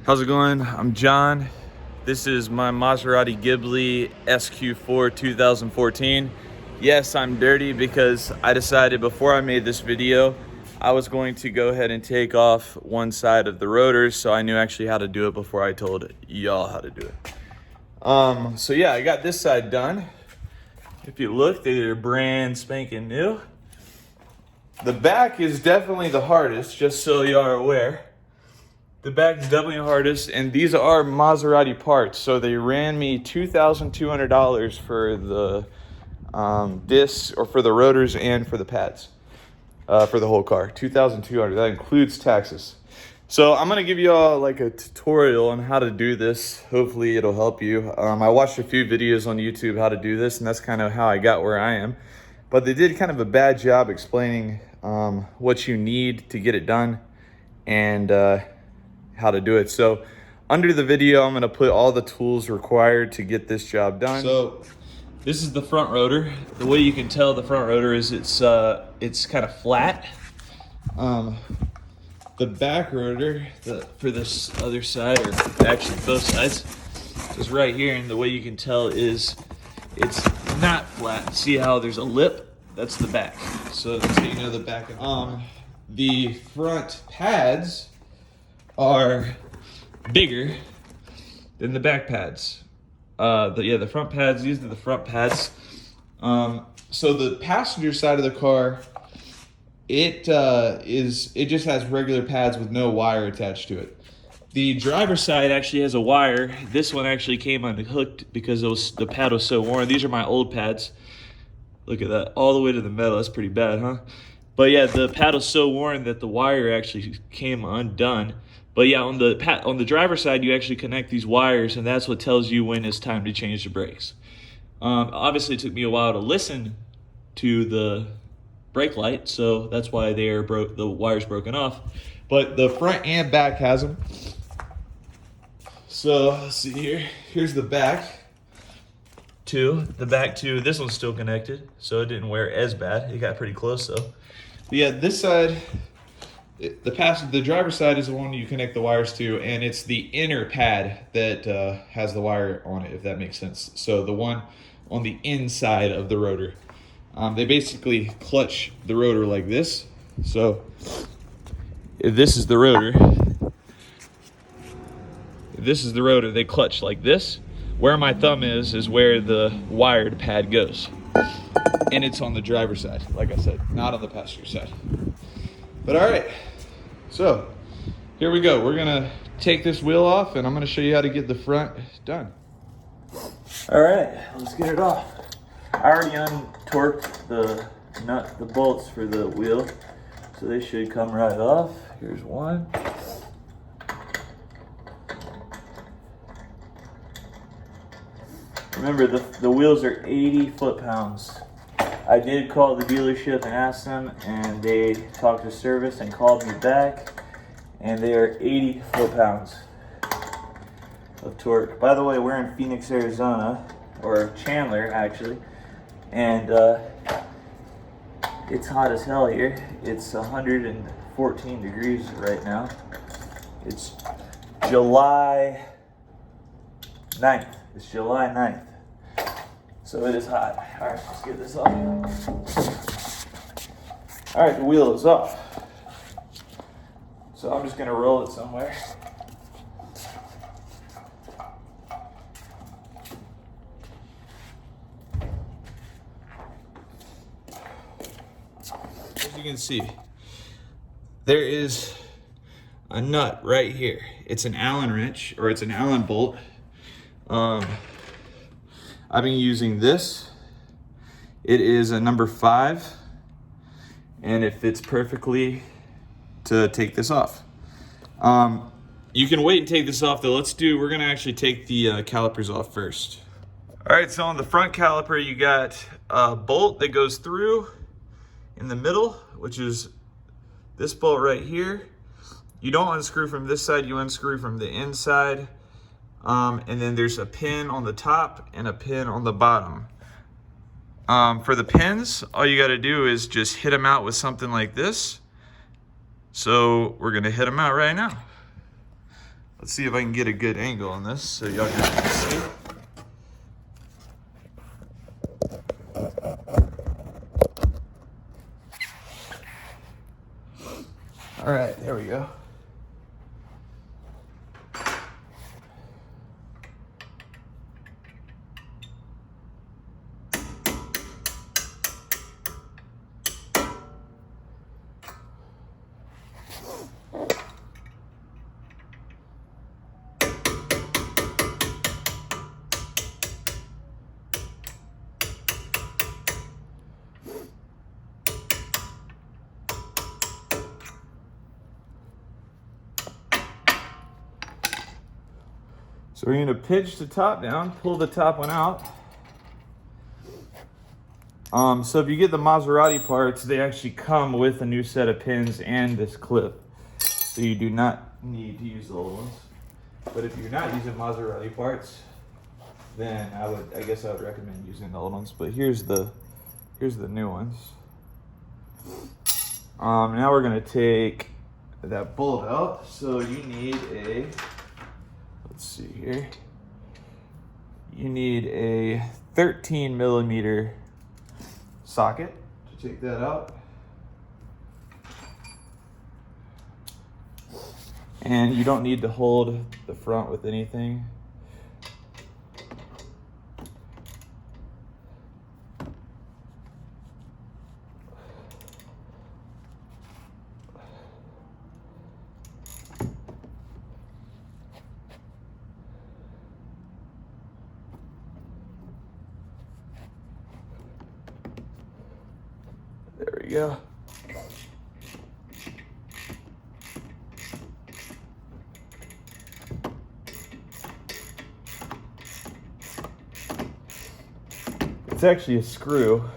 How's it going? I'm John. This is my Maserati Ghibli Q4 2014. Yes, I'm dirty because I decided before I made this video, I was going to go ahead and take off one side of the rotors so I knew actually how to do it before I told y'all how to do it. So yeah, I got this side done. If you look, they're brand spanking new. The back is definitely the hardest, just so y'all are aware. The back is definitely the hardest, and these are Maserati parts. So they ran me $2,200 for the discs, or for the rotors and for the pads, for the whole car. $2,200. That includes taxes. So I'm gonna give you all like a tutorial on how to do this. Hopefully it'll help you. I watched a few videos on YouTube how to do this, and that's kind of how I got where I am. But they did kind of a bad job explaining what you need to get it done and how to do it. So under the video, I'm gonna put all the tools required to get this job done. So this is the front rotor. The way you can tell the front rotor is it's kind of flat. The back rotor, for this other side, or actually both sides, is right here, and the way you can tell is it's not flat. See how there's a lip? That's the back. So you know the back. The front pads are bigger than the back pads. The front pads, these are the front pads. So the passenger side of the car, it just has regular pads with no wire attached to it. The driver's side actually has a wire. This one actually came unhooked because the pad was so worn. These are my old pads. Look at that, all the way to the metal. That's pretty bad, huh? But yeah, the pad was so worn that the wire actually came undone. But yeah, on the driver's side, you actually connect these wires, and that's what tells you when it's time to change the brakes. Obviously, it took me a while to listen to the brake light, so that's why the wire's broken off. But the front and back has them. So let's see here. Here's the back. The back two. This one's still connected, so it didn't wear as bad. It got pretty close though. But yeah, this side, the driver's side is the one you connect the wires to, and it's the inner pad that has the wire on it, if that makes sense. So the one on the inside of the rotor. They basically clutch the rotor like this. So if this is the rotor, they clutch like this. Where my thumb is where the wired pad goes. And it's on the driver's side, like I said, not on the passenger side. But all right, so here we go. We're gonna take this wheel off, and I'm gonna show you how to get the front done. All right, let's get it off. I already untorqued the bolts for the wheel, so they should come right off. Here's one. Remember, the wheels are 80 foot-pounds. I did call the dealership and ask them, and they talked to service and called me back, and they are 80 foot-pounds of torque. By the way, we're in Phoenix, Arizona, or Chandler actually, and it's hot as hell here. It's 114 degrees right now. It's July 9th. It's July 9th. So it is hot. All right, let's get this off. All right, the wheel is off. So I'm just gonna roll it somewhere. As you can see, there is a nut right here. It's an Allen wrench, or it's an Allen bolt. I've been using this. It is a number 5, and it fits perfectly to take this off. You can wait and take this off though. We're gonna actually take the calipers off first. All right, so on the front caliper, you got a bolt that goes through in the middle, which is this bolt right here. You don't unscrew from this side, you unscrew from the inside. And then there's a pin on the top and a pin on the bottom. For the pins, all you gotta do is just hit them out with something like this. So we're gonna hit them out right now. Let's see if I can get a good angle on this so y'all can see. All right, there we go. So we're gonna pitch the top down, pull the top one out. So if you get the Maserati parts, they actually come with a new set of pins and this clip. So you do not need to use the old ones. But if you're not using Maserati parts, then I guess I would recommend using the old ones. But here's the new ones. Now we're gonna take that bolt out. So you need a, let's see here. You need a 13 millimeter socket to take that out. And you don't need to hold the front with anything. There we go. It's actually a screw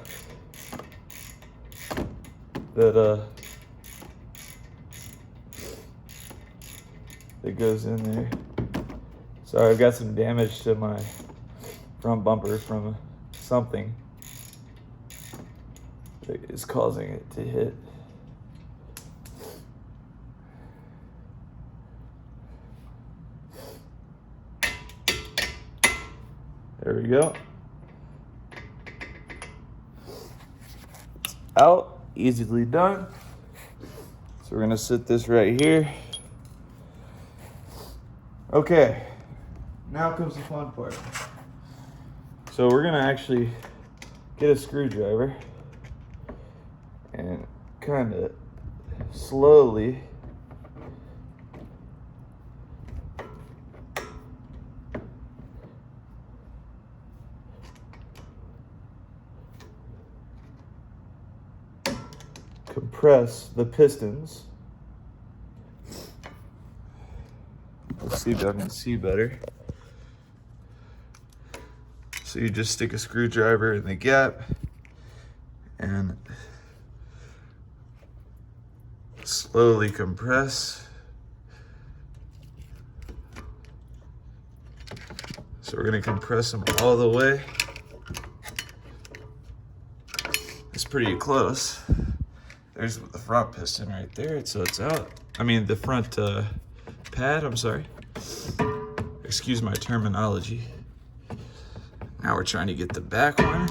that goes in there. Sorry, I've got some damage to my front bumper from something that is causing it to hit. There we go. Out, easily done. So we're gonna sit this right here. Okay, now comes the fun part. So we're gonna actually get a screwdriver and kind of slowly compress the pistons. Let's see if I can see better. So you just stick a screwdriver in the gap and slowly compress. So we're going to compress them all the way. It's pretty close. There's the front piston right there, so it's out. I mean, the front pad, I'm sorry. Excuse my terminology. Now we're trying to get the back one.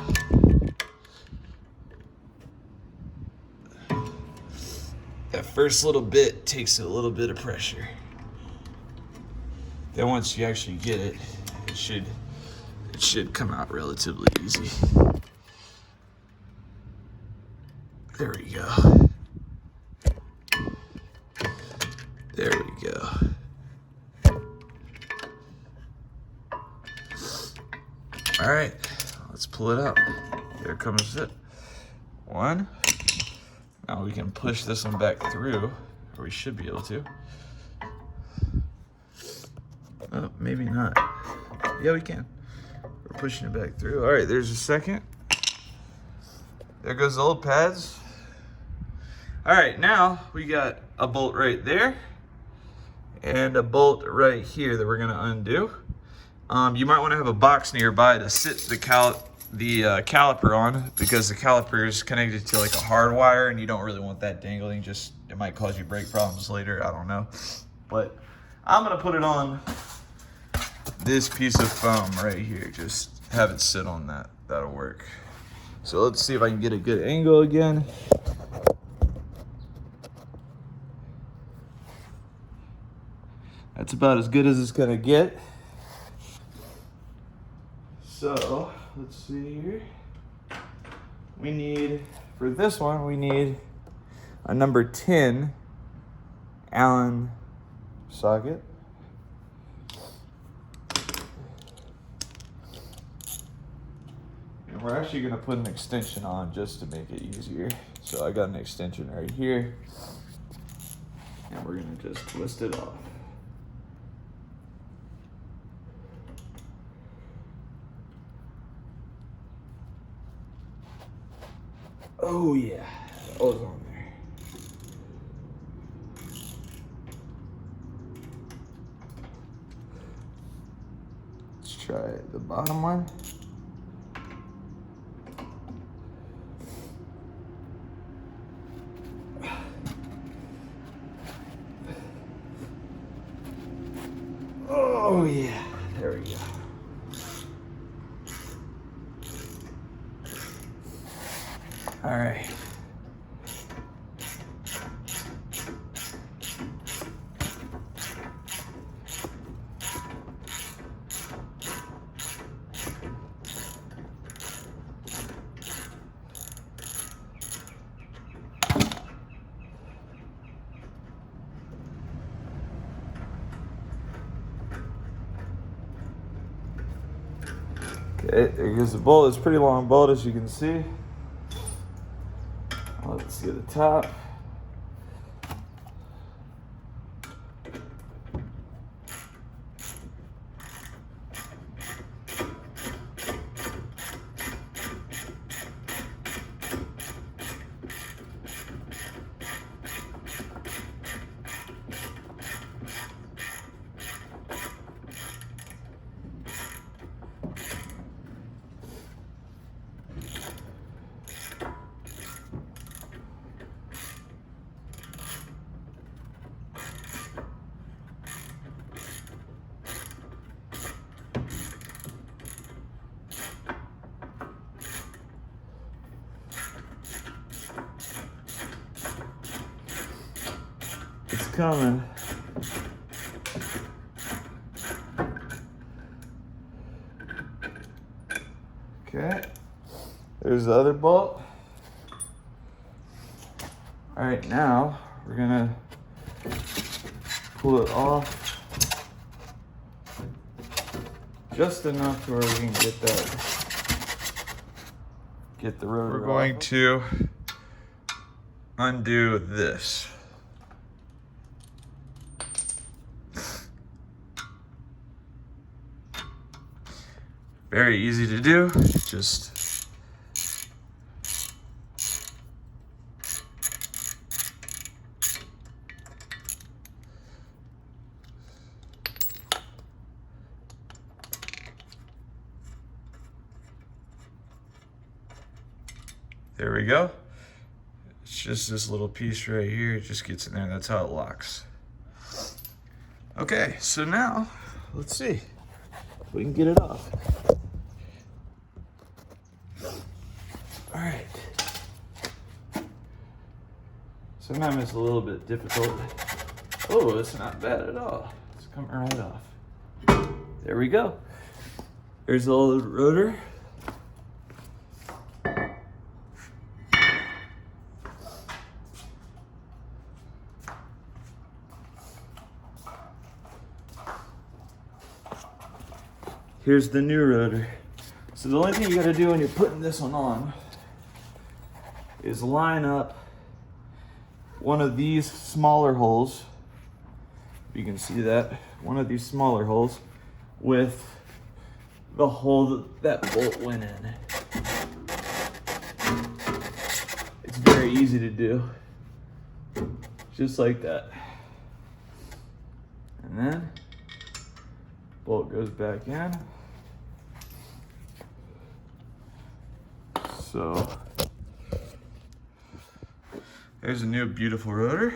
That first little bit takes a little bit of pressure. Then once you actually get it, it should come out relatively easy. There we go. There we go. All right, let's pull it out. There comes it. One. Now we can push this one back through, or we should be able to. Oh, maybe not. Yeah, we can. We're pushing it back through. All right, there's a second. There goes the old pads. All right, now we got a bolt right there and a bolt right here that we're gonna undo. You might wanna have a box nearby to sit the caliper on, because the caliper is connected to like a hard wire and you don't really want that dangling. Just, it might cause you brake problems later, I don't know. But I'm gonna put it on this piece of foam right here. Just have it sit on that. That'll work. So let's see if I can get a good angle again. That's about as good as it's gonna get. So let's see here. We need, for this one, we need a number 10 Allen socket. And we're actually gonna put an extension on just to make it easier. So I got an extension right here. And we're gonna just twist it off. Oh yeah, that was on there. Let's try the bottom one. Oh yeah, there we go. All right. Okay, there goes the bolt. It's a pretty long bolt, as you can see. Let's see the top. It's coming. Okay, there's the other bolt. All right, now we're gonna pull it off just enough to where we can get the rotor. We're going to undo this. Very easy to do, just there we go. It's just this little piece right here. It just gets in there. That's how it locks. Okay, so now let's see if we can get it off. All right. Sometimes it's a little bit difficult. Oh, it's not bad at all. It's coming right off. There we go. There's the old rotor. Here's the new rotor. So the only thing you gotta do when you're putting this one on is line up one of these smaller holes. You can see that, one of these smaller holes with the hole that bolt went in. It's very easy to do, just like that. And then bolt goes back in. So there's a new beautiful rotor.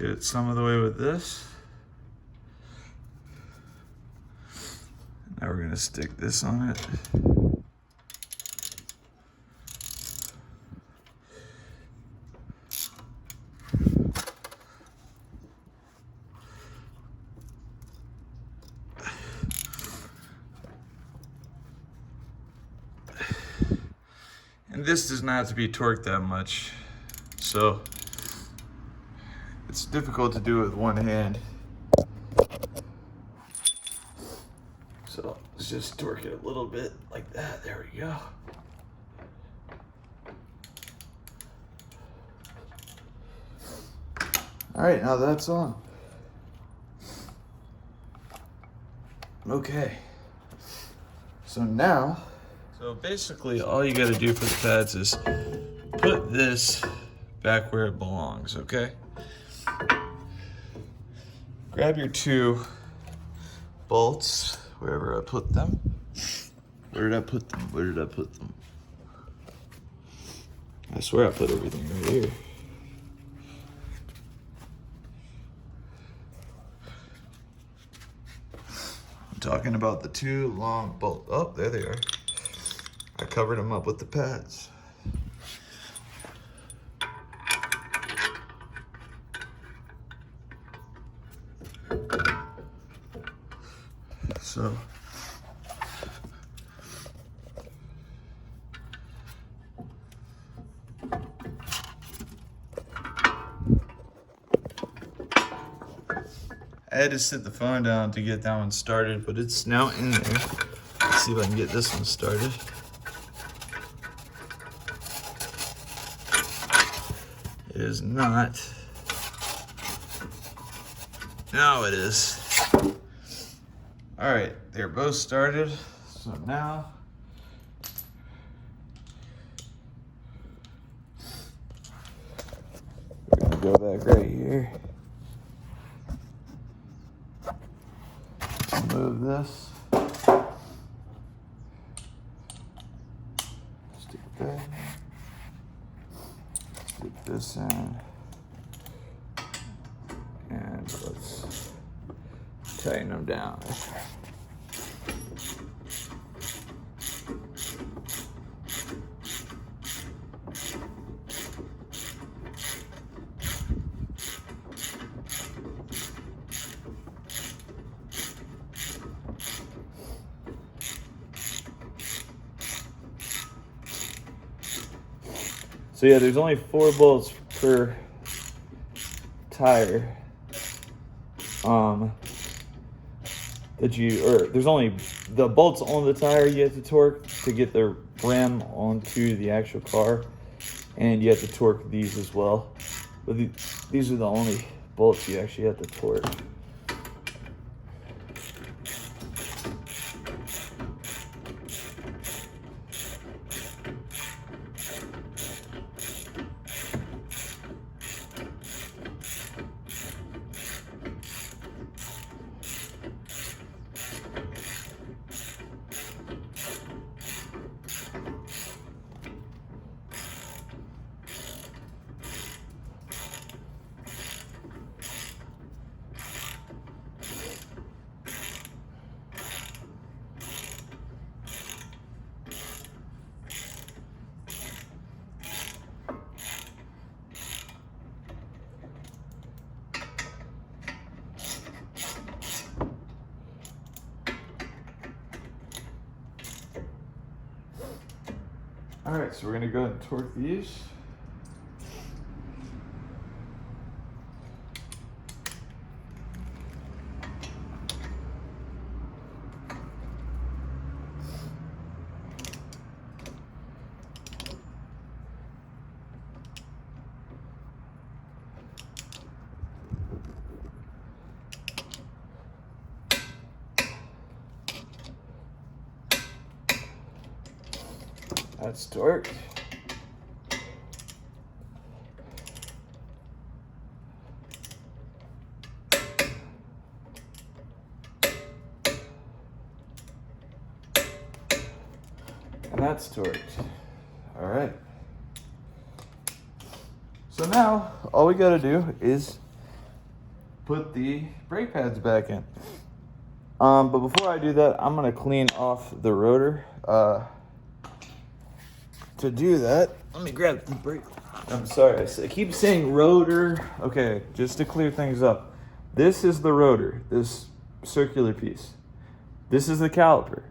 Get it some of the way with this. Now we're gonna stick this on it. And this does not have to be torqued that much, so it's difficult to do with one hand. So let's just torque it a little bit like that. There we go. All right, now that's on. Okay. So basically all you gotta do for the pads is put this back where it belongs, okay? Grab your two bolts, wherever I put them. Where did I put them? I swear I put everything right here. I'm talking about the two long bolts. Oh, there they are. I covered them up with the pads. So I had to sit the phone down to get that one started, but it's now in there. Let's see if I can get this one started. It is not. No, it is. All right, they're both started. So now we're gonna go back right here. Move this. Stick that. Stick this in. And let's tighten them down. So yeah, there's only 4 bolts per tire. There's only the bolts on the tire you have to torque to get the rim onto the actual car, and you have to torque these as well. But these are the only bolts you actually have to torque. All right, so we're gonna go ahead and torque these. That's torqued. And that's torqued. All right. So now all we gotta do is put the brake pads back in. But before I do that, I'm gonna clean off the rotor. To do that, let me grab the brake. I'm sorry, I keep saying rotor. Okay, just to clear things up. This is the rotor, this circular piece. This is the caliper.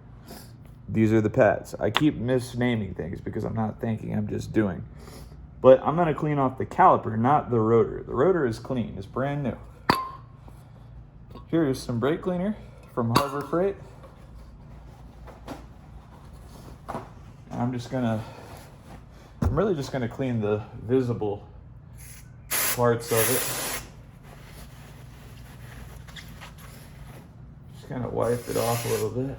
These are the pads. I keep misnaming things because I'm not thinking, I'm just doing. But I'm gonna clean off the caliper, not the rotor. The rotor is clean, it's brand new. Here's some brake cleaner from Harbor Freight. I'm really just gonna clean the visible parts of it. Just kind of wipe it off a little bit.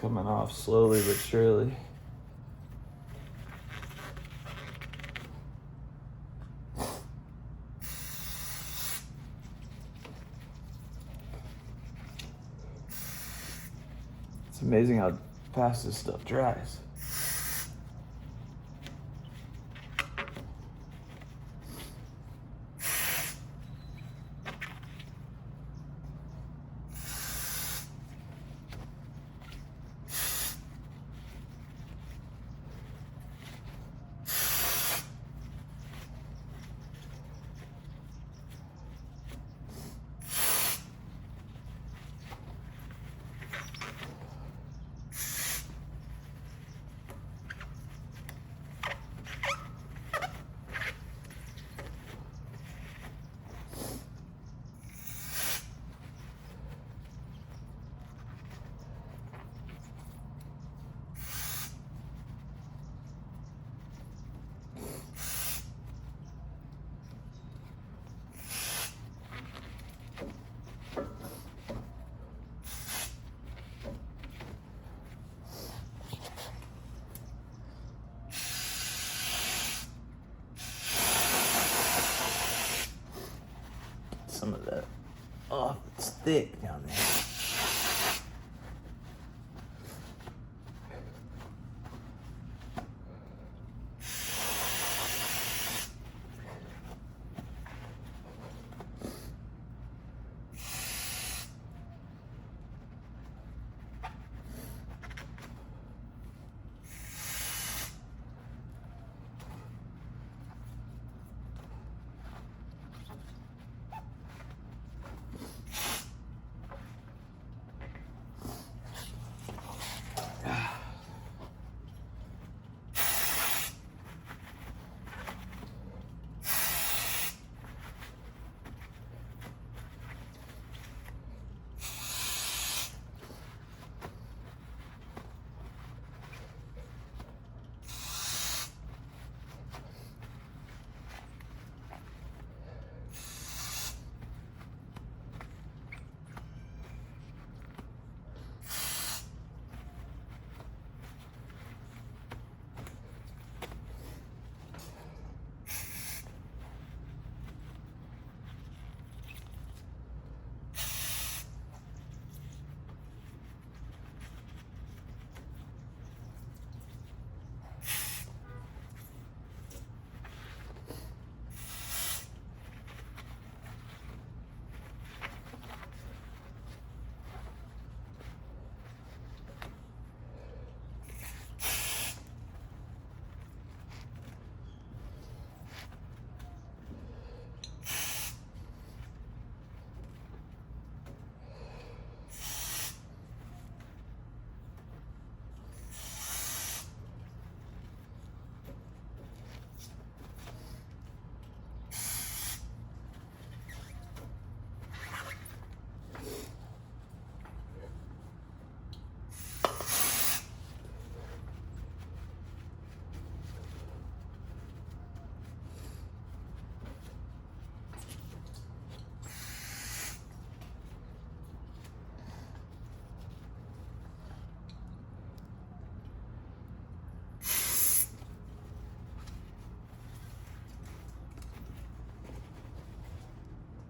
Coming off slowly but surely. It's amazing how fast this stuff dries. Some of that off, it's thick down there.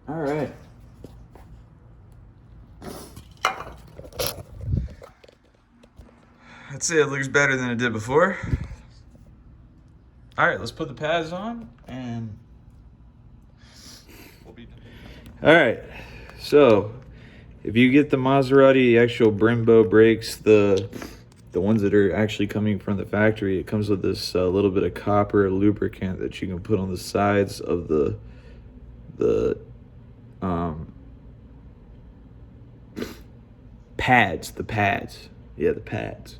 All right. I'd say it looks better than it did before. All right, let's put the pads on and we'll be done. All right, so if you get the Maserati actual Brembo brakes, the ones that are actually coming from the factory, it comes with this little bit of copper lubricant that you can put on the sides of the pads. Yeah, the pads.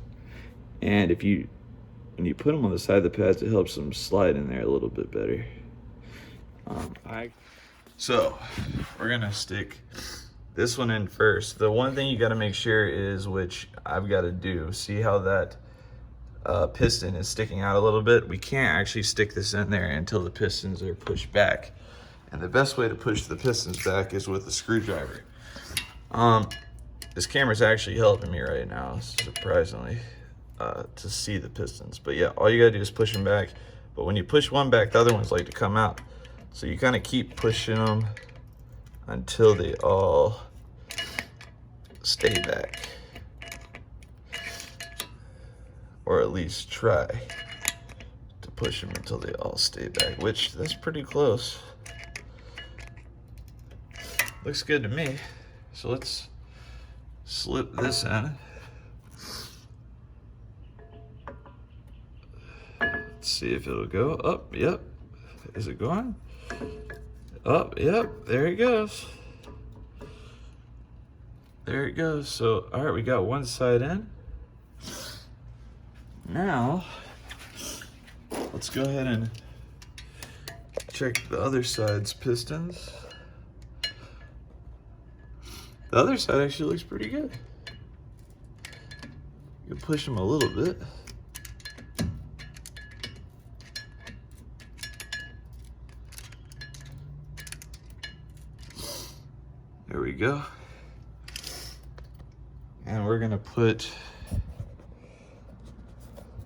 And when you put them on the side of the pads, it helps them slide in there a little bit better. So we're gonna stick this one in first. The one thing you got to make sure is, which I've got to do, see how that piston is sticking out a little bit. We can't actually stick this in there until the pistons are pushed back. And the best way to push the pistons back is with a screwdriver. This camera's actually helping me right now, surprisingly, to see the pistons. But yeah, all you gotta do is push them back. But when you push one back, the other ones like to come out. So you kind of keep pushing them until they all stay back. Or at least try to push them until they all stay back, which that's pretty close. Looks good to me. So let's slip this in. Let's see if it'll go up. Yep. Is it going? Up. Yep. There it goes. There it goes. So, all right, we got one side in. Now, let's go ahead and check the other side's pistons. The other side actually looks pretty good. You can push them a little bit. There we go. And we're gonna put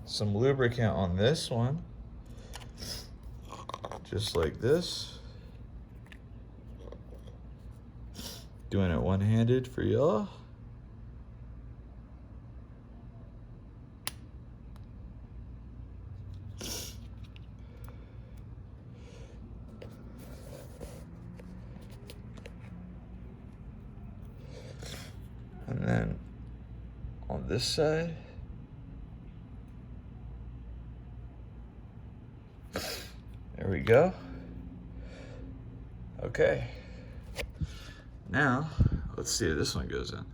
some lubricant on this one, just like this. Doing it one-handed for y'all. And then on this side, there we go. Okay. Now, let's see if this one goes in.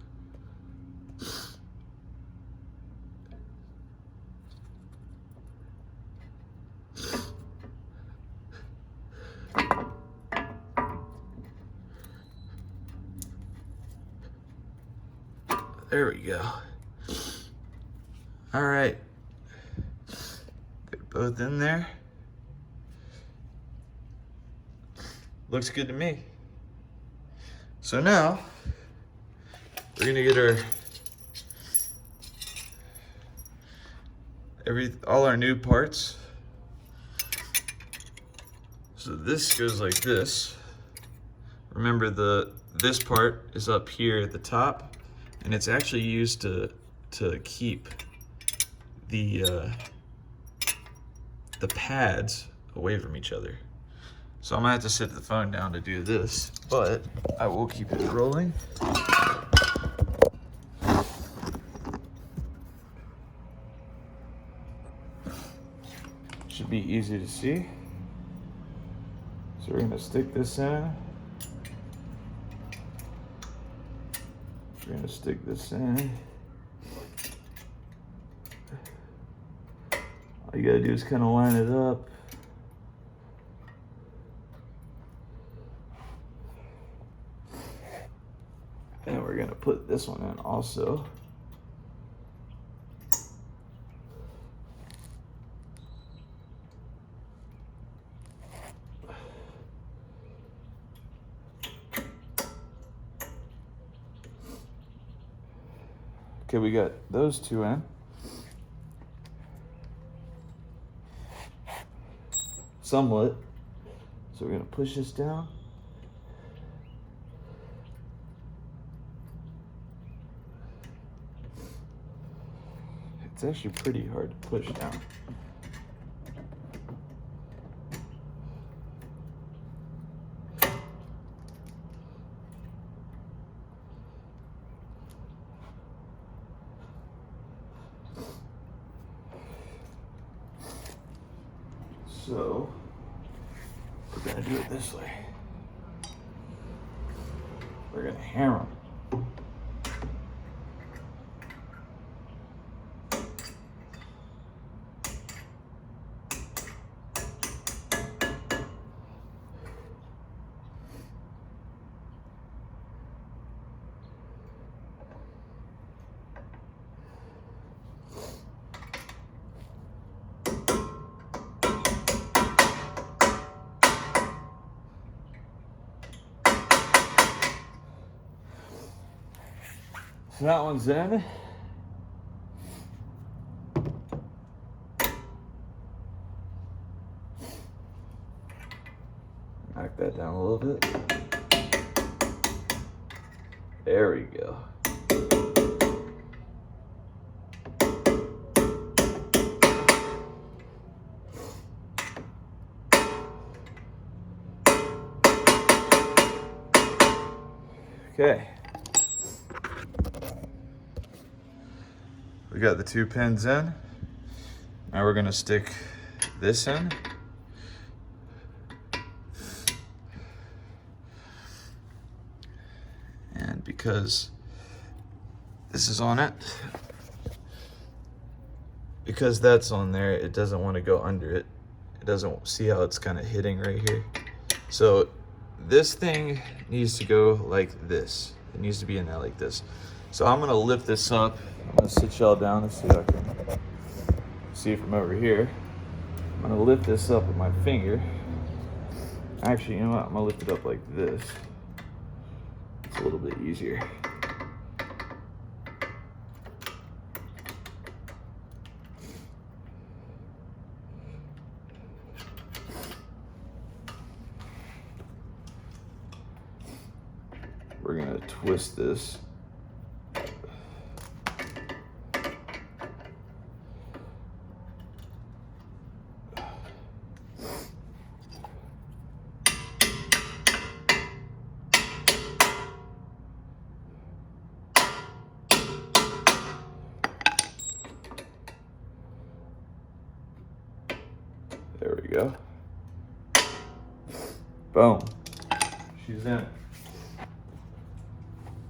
There we go. All right. Get both in there. Looks good to me. So now, we're gonna get all our new parts. So this goes like this. Remember this part is up here at the top, and it's actually used to keep the pads away from each other. So I'm gonna have to sit the phone down to do this, but I will keep it rolling. Should be easy to see. So we're gonna stick this in. We're gonna stick this in. All you gotta do is kind of line it up. And we're gonna put this one in also. Okay, we got those two in. Somewhat. So we're gonna push this down. It's actually pretty hard to push down. So, we're gonna do it this way. We're gonna hammer them. So that one's in. Knock that down a little bit. There we go. Okay. We got the 2 pins in. Now we're gonna stick this in. And because this is on it, because that's on there, it doesn't want to go under it. It doesn't, see how it's kind of hitting right here? So this thing needs to go like this. It needs to be in there like this. So I'm gonna lift this up. I'm gonna sit y'all down and see if I can see from over here. I'm gonna lift this up with my finger. Actually, you know what? I'm gonna lift it up like this. It's a little bit easier. We're gonna twist this. There we go. Boom. She's in.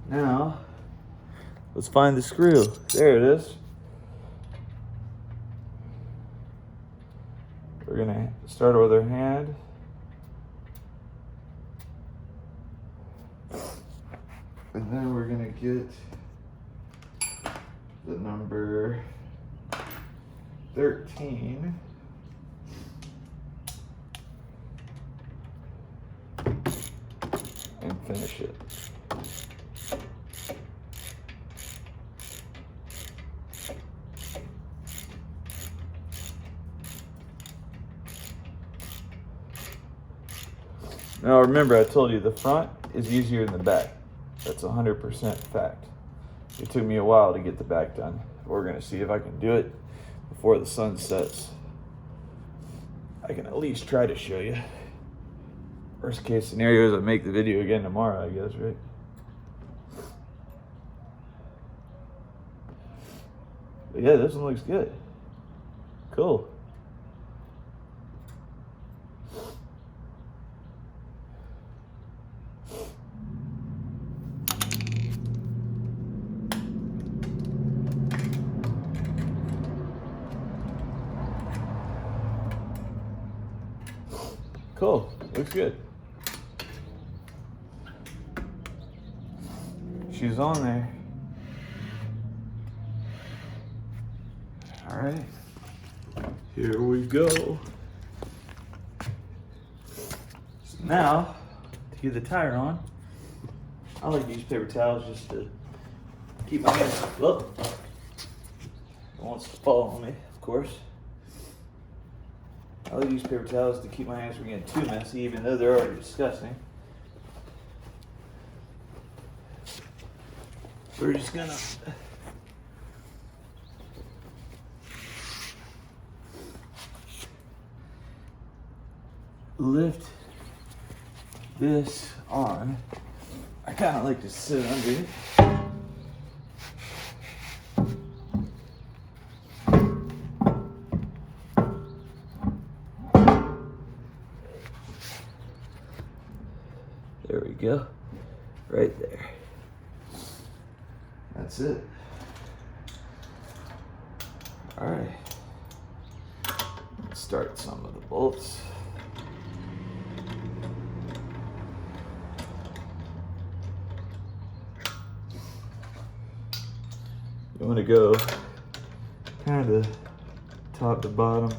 Now, let's find the screw. There it is. We're gonna start with our hand. And then we're gonna get the number 13. And finish it. Now remember, I told you the front is easier than the back. That's 100% fact. It took me a while to get the back done. We're gonna see if I can do it before the sun sets. I can at least try to show you. Worst case scenario is I make the video again tomorrow, I guess, right? But yeah, this one looks good. Cool. Cool, looks good. She's on there. All right, here we go. So now, to get the tire on, I like to use paper towels just to keep my hands, well, it wants to fall on me, of course. I like to use paper towels to keep my hands from getting too messy, even though they're already disgusting. We're just gonna lift this on. I kind of like to sit under it. There we go, right there. That's it. All right, let's start some of the bolts. You want to go kind of top to bottom.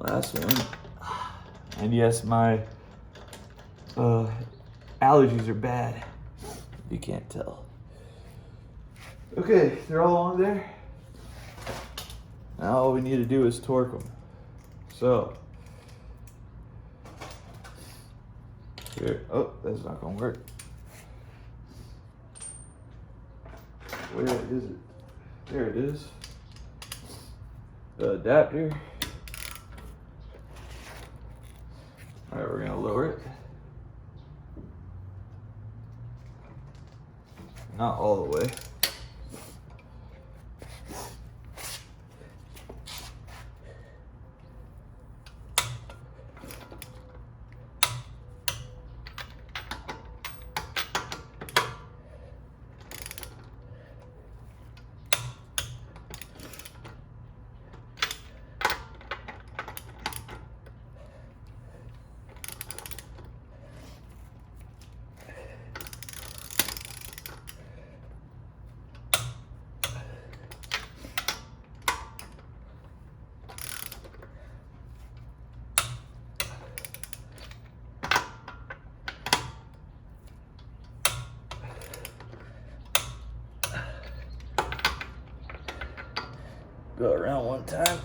Last one. And yes, my allergies are bad. You can't tell. Okay, they're all on there. Now all we need to do is torque them. So, here, oh, that's not gonna work. Where is it? There it is. The adapter. All right, we're gonna lower it. Not all the way. Go around one time.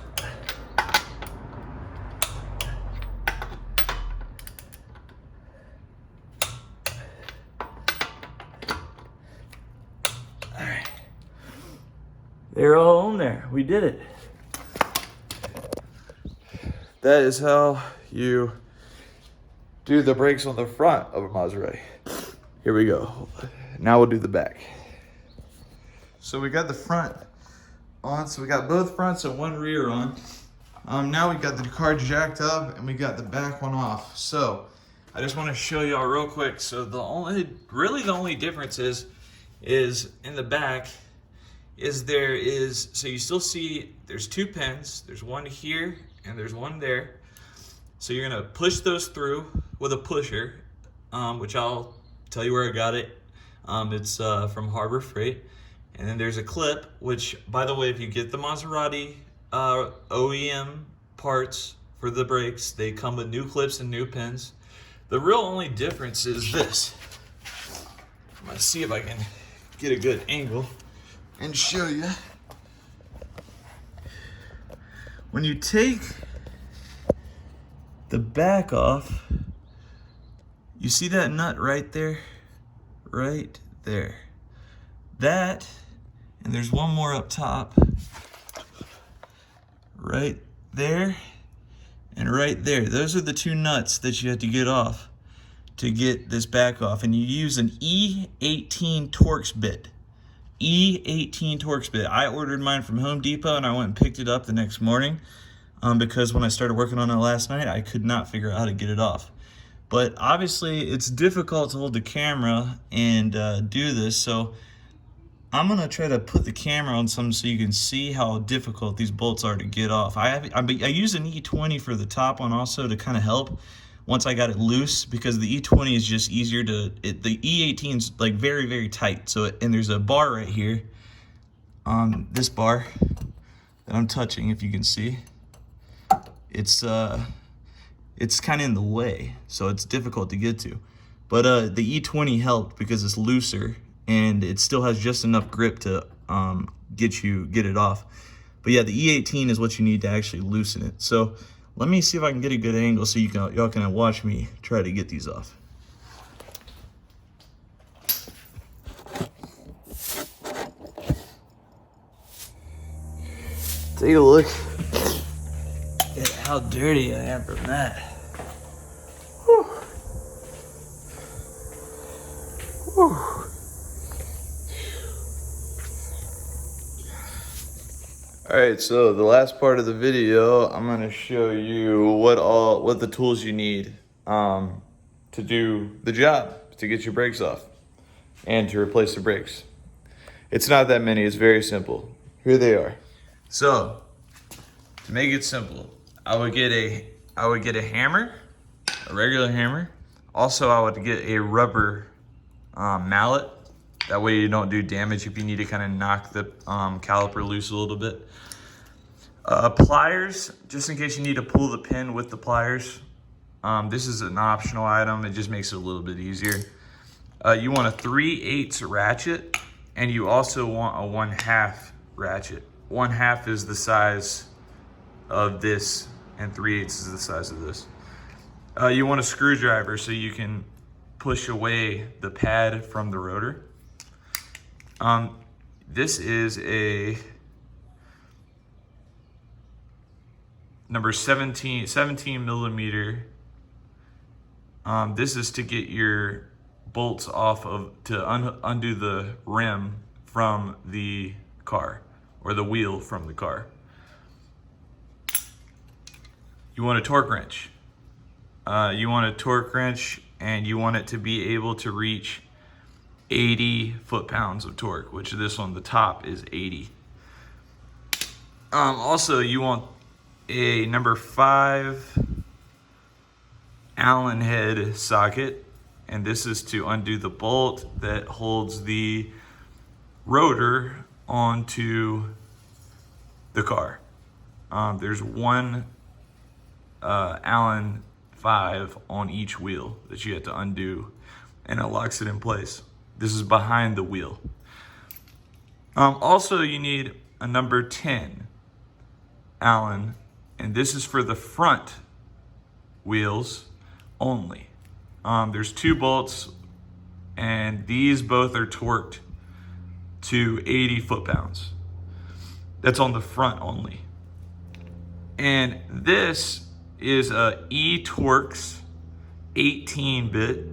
All right. They're all on there. We did it. That is how you do the brakes on the front of a Maserati. Here we go. Now we'll do the back. So we got the front on, so we got both fronts and one rear on. Now we got the car jacked up and we got the back one off. So I just want to show y'all real quick. So the only difference is in the back so you still see there's two pins. There's one here and there's one there. So you're gonna push those through with a pusher, which I'll tell you where I got it. It's from Harbor Freight. And then there's a clip, which, by the way, if you get the Maserati OEM parts for the brakes, they come with new clips and new pins. The real only difference is this. I'm gonna see if I can get a good angle and show you. When you take the back off, you see that nut right there? Right there. That, and there's one more up top, right there and right there. Those are the two nuts that you have to get off to get this back off. And you use an E18 Torx bit. E18 Torx bit. I ordered mine from Home Depot and I went and picked it up the next morning because when I started working on it last night, I could not figure out how to get it off. But obviously it's difficult to use the camera and do this, so I'm gonna try to put the camera on something so you can see how difficult these bolts are to get off. I use an E20 for the top one also to kind of help once I got it loose, because the E20 is just easier to, the E18 is like very, very tight. So, and there's a bar right here on this bar that I'm touching, if you can see. It's kind of in the way, so it's difficult to get to. But the E20 helped because it's looser and it still has just enough grip to get it off. But yeah, the E18 is what you need to actually loosen it. So let me see if I can get a good angle so y'all can watch me try to get these off. Take a look at how dirty I am from that. Whew. Whew. All right, so the last part of the video, I'm gonna show you what the tools you need to do the job, to get your brakes off and to replace the brakes. It's not that many, it's very simple. Here they are. So, to make it simple, I would get a hammer, a regular hammer. Also, I would get a rubber mallet. That way you don't do damage if you need to kind of knock the caliper loose a little bit. Pliers, just in case you need to pull the pin with the pliers. This is an optional item. It just makes it a little bit easier. You want a 3/8 ratchet, and you also want a 1/2 ratchet. 1/2 is the size of this, and 3/8 is the size of this. You want a screwdriver so you can push away the pad from the rotor. This is a number 17 millimeter. This is to get your bolts off of, to undo the rim from the car, or the wheel from the car. You want a torque wrench. And you want it to be able to reach 80 foot-pounds of torque, which this one, the top is 80. Also, you want a number 5 Allen head socket, and this is to undo the bolt that holds the rotor onto the car. There's one Allen 5 on each wheel that you have to undo, and it locks it in place. This is behind the wheel. Also, you need a number 10 Allen, and this is for the front wheels only. There's 2 bolts, and these both are torqued to 80 foot-pounds. That's on the front only. And this is a E-Torx 18-bit,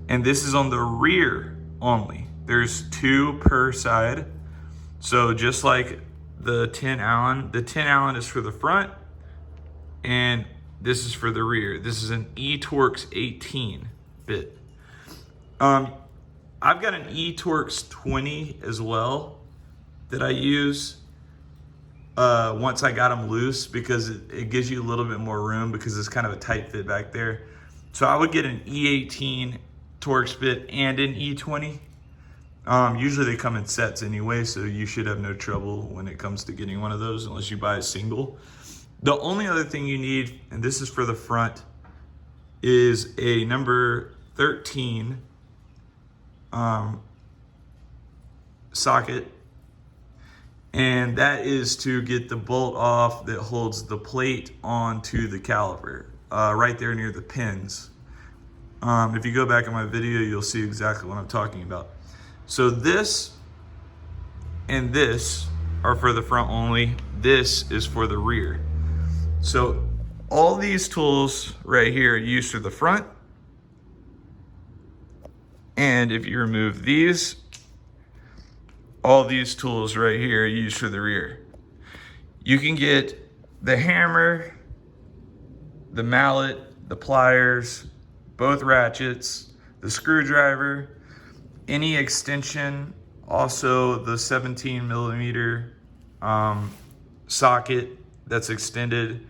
and this is on the rear only. There's 2 per side. So just like the 10 Allen is for the front, and this is for the rear. This is an E-Torx 18-bit. I've got an E-Torx 20 as well that I use once I got them loose, because it gives you a little bit more room, because it's kind of a tight fit back there. So I would get an E18 Torx bit and an E20. Usually they come in sets anyway, so you should have no trouble when it comes to getting one of those, unless you buy a single. The only other thing you need, and this is for the front, is a number 13 socket, and that is to get the bolt off that holds the plate onto the caliper, right there near the pins. If you go back in my video, you'll see exactly what I'm talking about. So this and this are for the front only. This is for the rear. So all these tools right here are used for the front. And if you remove these, all these tools right here are used for the rear. You can get the hammer, the mallet, the pliers, both ratchets, the screwdriver, any extension, also the 17 millimeter socket that's extended.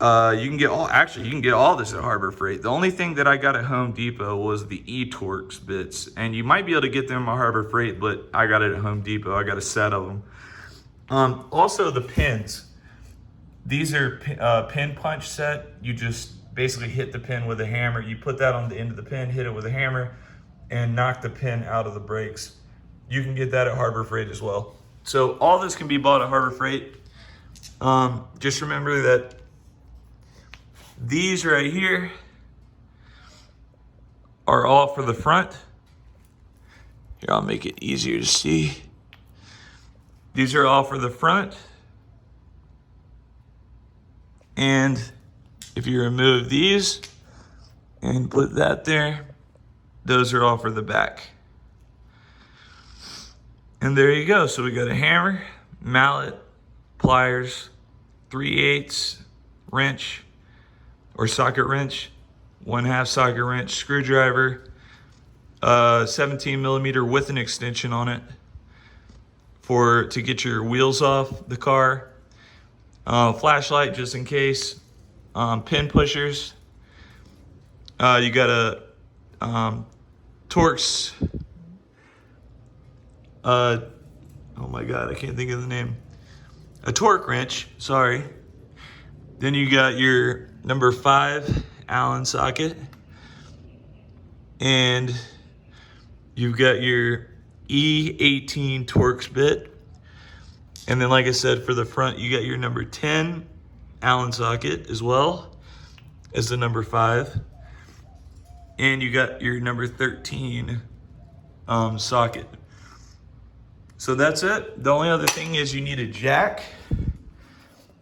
You can get all this at Harbor Freight. The only thing that I got at Home Depot was the E-Torx bits, and you might be able to get them at Harbor Freight, but I got it at Home Depot. I got a set of them. Also the pins. These are pin punch set. You just basically hit the pin with a hammer. You put that on the end of the pin, hit it with a hammer, and knock the pin out of the brakes. You can get that at Harbor Freight as well. So all this can be bought at Harbor Freight. Just remember that these right here are all for the front. Here, I'll make it easier to see. These are all for the front. And if you remove these and put that there, those are all for the back. And there you go. So we got a hammer, mallet, pliers, 3/8 wrench or socket wrench, 1/2 socket wrench, screwdriver, 17 millimeter with an extension on it to get your wheels off the car, flashlight just in case, pin pushers. You got a Torx. Oh my God, I can't think of the name. A torque wrench, sorry. Then you got your number 5 Allen socket. And you've got your E18 Torx bit. And then like I said, for the front, you got your number 10 Allen socket as well as the number 5. And you got your number 13 socket. So that's it. The only other thing is you need a jack.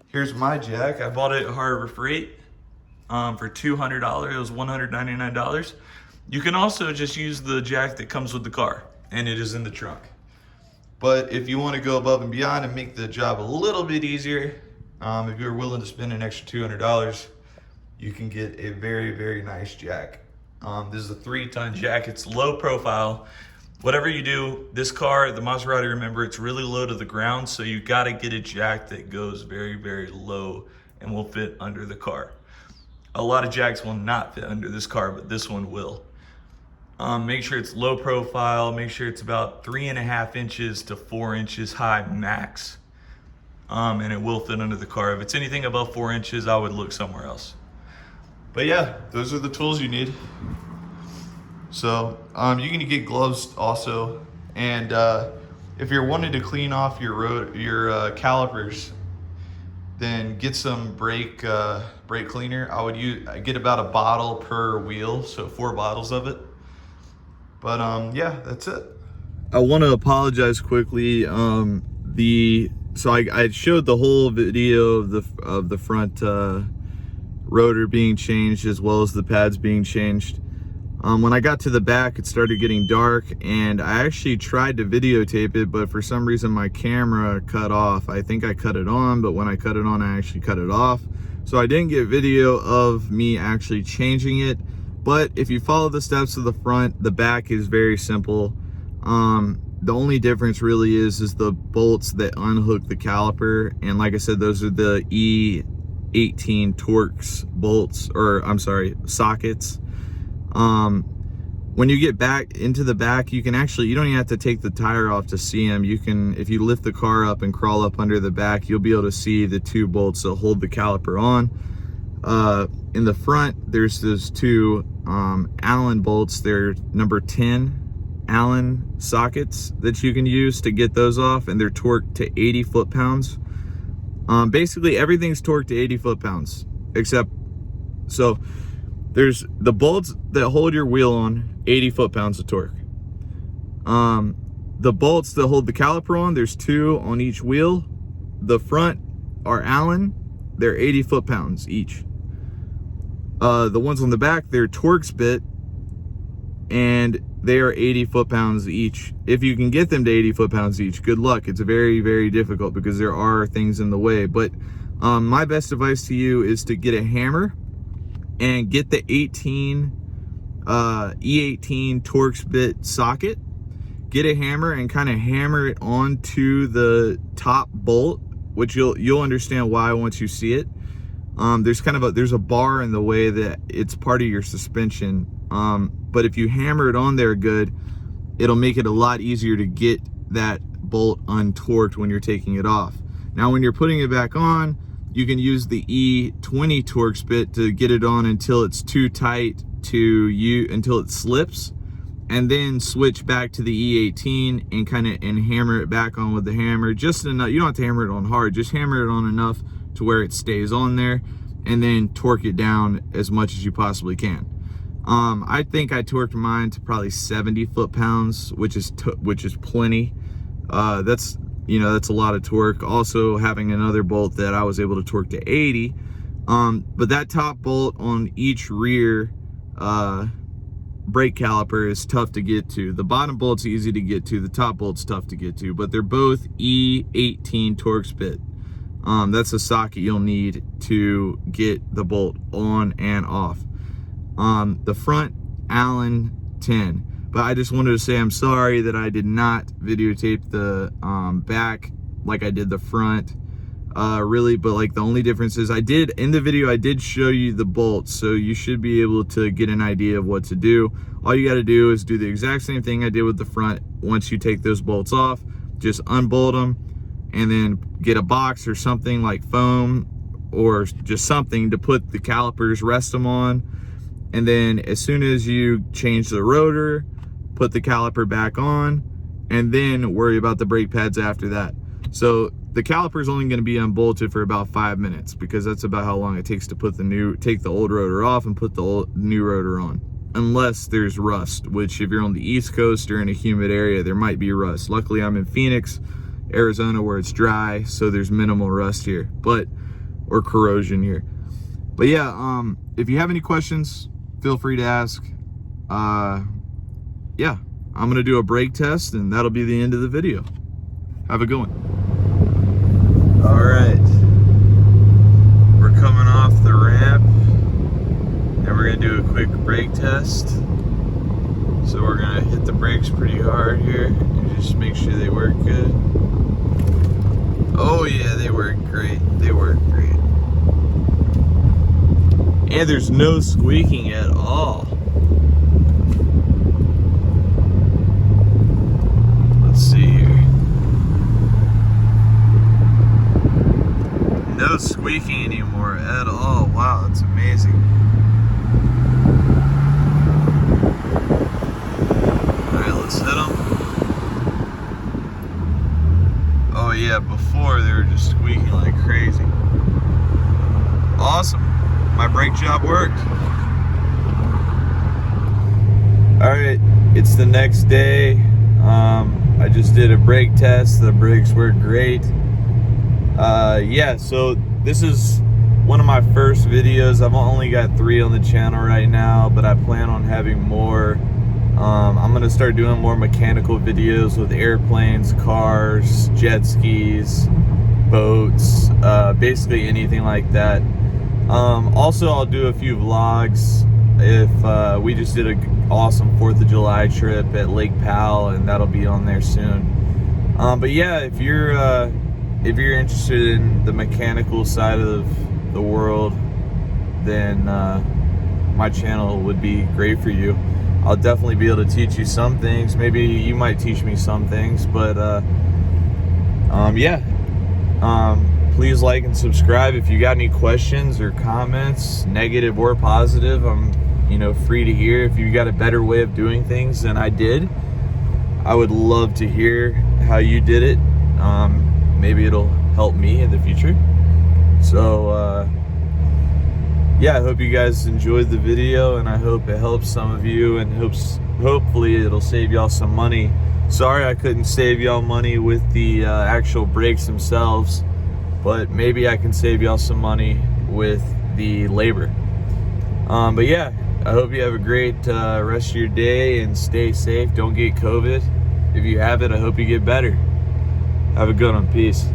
Here's my jack. I bought it at Harbor Freight for $200. It was $199. You can also just use the jack that comes with the car, and it is in the trunk. But if you want to go above and beyond and make the job a little bit easier, if you're willing to spend an extra $200, you can get a very, very nice jack. This is a 3-ton jack. It's low profile. Whatever you do, this car, the Maserati, remember, it's really low to the ground, so you gotta get a jack that goes very, very low and will fit under the car. A lot of jacks will not fit under this car, but this one will. Make sure it's low profile, make sure it's about 3.5 inches to 4 inches high max. And it will fit under the car. If it's anything above 4 inches, I would look somewhere else. But yeah, those are the tools you need. So you can get gloves also, and if you're wanting to clean off your calipers, then get some brake cleaner. I get about a bottle per wheel, so 4 bottles of it. But yeah, that's it. I want to apologize quickly. So I showed the whole video of the front rotor being changed as well as the pads being changed. When I got to the back, it started getting dark, and I actually tried to videotape it, but for some reason my camera cut off. I think I cut it on, but when I cut it on, I actually cut it off. So I didn't get video of me actually changing it. But if you follow the steps to the front, the back is very simple. The only difference really is the bolts that unhook the caliper. And like I said, those are the E18 Torx bolts, or I'm sorry, sockets. When you get back into the back, you don't even have to take the tire off to see them. You can, if you lift the car up and crawl up under the back, you'll be able to see the 2 bolts that hold the caliper on. In the front, there's those 2 Allen bolts. They're number 10 Allen sockets that you can use to get those off, and they're torqued to 80 foot-pounds. Basically everything's torqued to 80 foot-pounds, except, so there's the bolts that hold your wheel on, 80 foot-pounds of torque. The bolts that hold the caliper on, there's 2 on each wheel. The front are Allen, they're 80 foot-pounds each. The ones on the back, they're Torx bit, and they are 80 foot-pounds each. If you can get them to 80 foot-pounds each, good luck. It's very, very difficult because there are things in the way. But my best advice to you is to get a hammer and get the E18 Torx bit socket. Get a hammer and kind of hammer it onto the top bolt, which you'll understand why once you see it. There's a bar in the way that it's part of your suspension. But if you hammer it on there good, it'll make it a lot easier to get that bolt untorqued when you're taking it off. Now, when you're putting it back on, you can use the E20 Torx bit to get it on until it's too tight until it slips, and then switch back to the E18 and hammer it back on with the hammer just enough. You don't have to hammer it on hard, just hammer it on enough to where it stays on there, and then torque it down as much as you possibly can. I think I torqued mine to probably 70 foot-pounds, which is plenty. That's a lot of torque. Also having another bolt that I was able to torque to 80. But that top bolt on each rear brake caliper is tough to get to. The bottom bolt's easy to get to, the top bolt's tough to get to, but they're both E18 Torx bit. That's a socket you'll need to get the bolt on and off. The front Allen 10, but I just wanted to say I'm sorry that I did not videotape the back like I did the front. Really, but like the only difference is in the video I did show you the bolts, so you should be able to get an idea of what to do. All you got to do is do the exact same thing I did with the front. Once you take those bolts off, just unbolt them, and then get a box or something like foam or just something to put the calipers, rest them on, and then as soon as you change the rotor, put the caliper back on, and then worry about the brake pads after that. So the caliper is only going to be unbolted for about 5 minutes, because that's about how long it takes to take the old rotor off and put the new rotor on. Unless there's rust, which if you're on the East Coast or in a humid area, there might be rust. Luckily, I'm in Phoenix, Arizona, where it's dry, so there's minimal rust here, or corrosion here. But yeah, if you have any questions, feel free to ask. Yeah, I'm gonna do a brake test, and that'll be the end of the video. Have a good one. All right, we're coming off the ramp, and we're gonna do a quick brake test. So we're gonna hit the brakes pretty hard here and just make sure they work good. Oh yeah, they work great. They work great. And there's no squeaking at all. Let's see here. No squeaking anymore at all. Wow, that's amazing. Alright, let's hit them. Oh yeah, before they were just squeaking like crazy. Awesome. My brake job worked. Alright, it's the next day. I just did a brake test. The brakes work great. Yeah, so this is one of my first videos. I've only got 3 on the channel right now, but I plan on having more. I'm gonna start doing more mechanical videos with airplanes, cars, jet skis, boats, basically anything like that. Also, I'll do a few vlogs. If we just did an awesome 4th of July trip at Lake Powell, and that'll be on there soon. But yeah, if you're interested in the mechanical side of the world, then my channel would be great for you. I'll definitely be able to teach you some things. Maybe you might teach me some things, but yeah. Please like and subscribe. If you got any questions or comments, negative or positive, I'm free to hear. If you got a better way of doing things than I did, I would love to hear how you did it. Maybe it'll help me in the future. So yeah, I hope you guys enjoyed the video, and I hope it helps some of you, and hopefully it'll save y'all some money. Sorry I couldn't save y'all money with the actual brakes themselves, but maybe I can save y'all some money with the labor. But yeah, I hope you have a great rest of your day, and stay safe. Don't get COVID. If you have it, I hope you get better. Have a good one. Peace.